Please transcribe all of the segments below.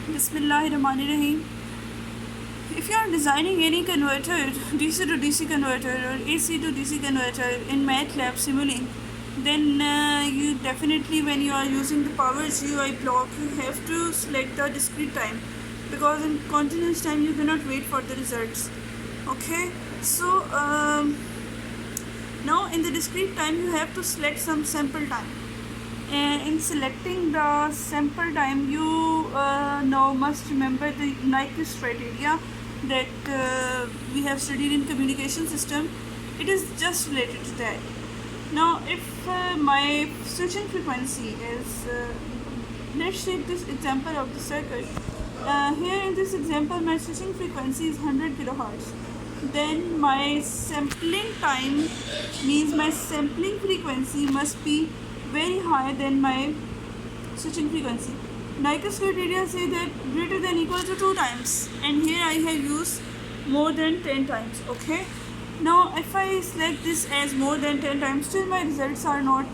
Bismillahirrahmanirrahim. If you are designing any converter, DC to DC converter or AC to DC converter in MATLAB Simulink, then you definitely, when you are using the power GUI block, you have to select the discrete time, because in continuous time you cannot wait for the results. Okay, so now in the discrete time you have to select some sample time. And in selecting the sample time, you now must remember the Nyquist criteria that we have studied in communication system. It is just related to that. Now, if my switching frequency is, let's take this example of the circuit. Here in this example, my switching frequency is 100 kilohertz. Then my sampling time means my sampling frequency must be very higher than my switching frequency. Nyquist criteria say that greater than equal to 2 times, and here I have used more than 10 times. Okay, now if I select this as more than 10 times, still my results are not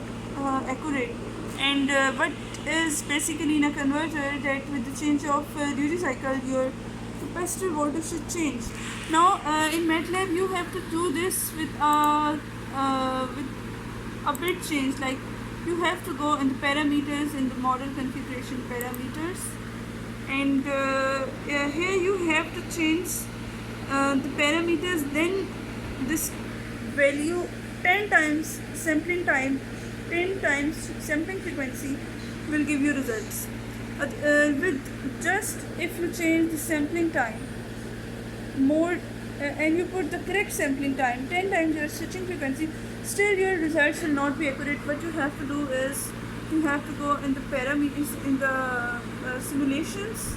accurate. And what is basically in a converter, that with the change of duty cycle, your capacitor voltage should change. Now in MATLAB you have to do this with a bit change, like you have to go in the parameters, in the model configuration parameters, and here you have to change the parameters, then this value 10 times sampling time, 10 times sampling frequency will give you results. With just if you change the sampling time more and you put the correct sampling time 10 times your switching frequency, still your results will not be accurate. What you have to do is you have to go in the parameters, in the simulations,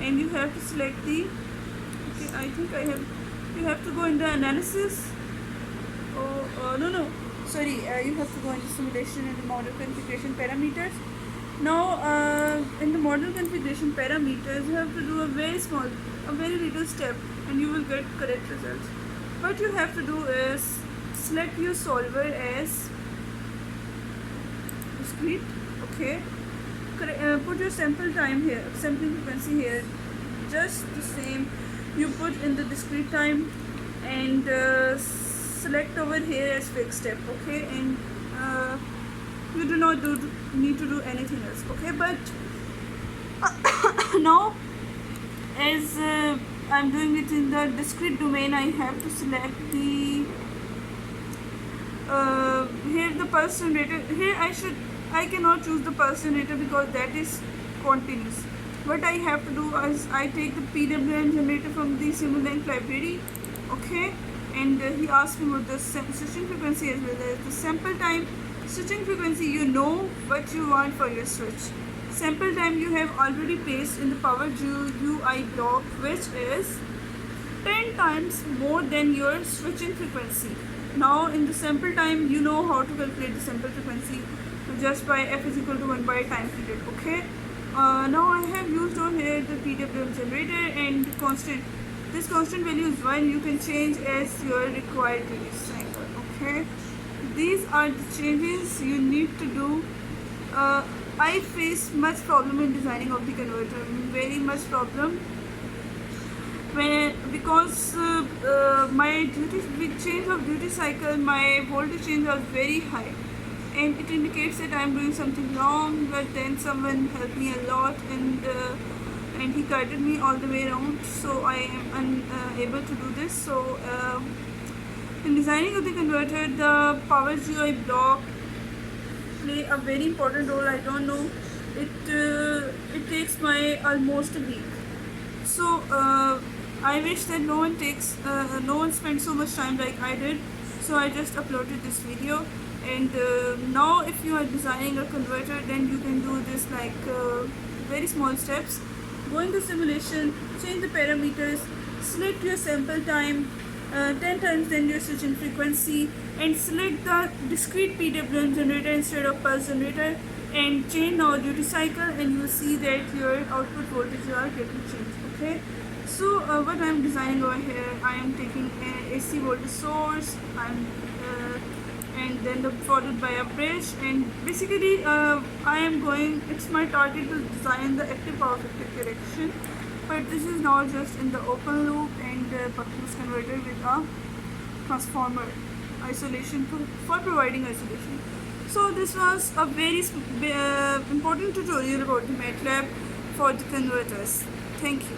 and you have to select the, okay, I think I have, you have to go in the analysis. No, sorry, you have to go in the simulation and the model configuration parameters. Now in the model configuration parameters you have to do a very little step, and you will get correct results. What you have to do is select your solver as discrete. Okay, put your sample time here, sampling frequency here, just the same you put in the discrete time, and select over here as fixed step. Okay, and you do not need to do anything else. Okay, but now as I'm doing it in the discrete domain, I have to select the here the pulse generator. Here I cannot choose the pulse generator because that is continuous. What I have to do is I take the PWM generator from the simulink library. Okay, and he asked me what the switching frequency as well as the sample time. Switching frequency, you know what you want for your switch. Sample time you have already placed in the power GUI block, which is 10 times more than your switching frequency. Now in the sample time, you know how to calculate the sample frequency just by f is equal to 1 by time period. Okay, now I have used over here the PWM generator and the constant. This constant value is 1. You can change as your required duty cycle. Okay, these are the changes you need to do. I face much problem in designing of the converter, very much problem, because my with change of duty cycle, my voltage change was very high, and it indicates that I am doing something wrong. But then someone helped me a lot, and he guided me all the way around, so I am unable to do this. So in designing of the converter, the power GUI block play a very important role. I don't know, it takes my almost a week. So I wish that no one spent so much time like I did. So I just uploaded this video, and now if you are designing a converter, then you can do this like very small steps. Go in the simulation, change the parameters, select your sample time 10 times then your switching frequency, and select the discrete PWM generator instead of pulse generator, and change now duty cycle, and you will see that your output voltage are getting changed. Okay, so what I am designing over here, I am taking an AC voltage source, and then followed by a bridge. And basically it's my target to design the active power factor correction, but this is now just in the open loop and buck boost converter with a transformer isolation for providing isolation. So this was a very important tutorial about the MATLAB for the converters. Thank you.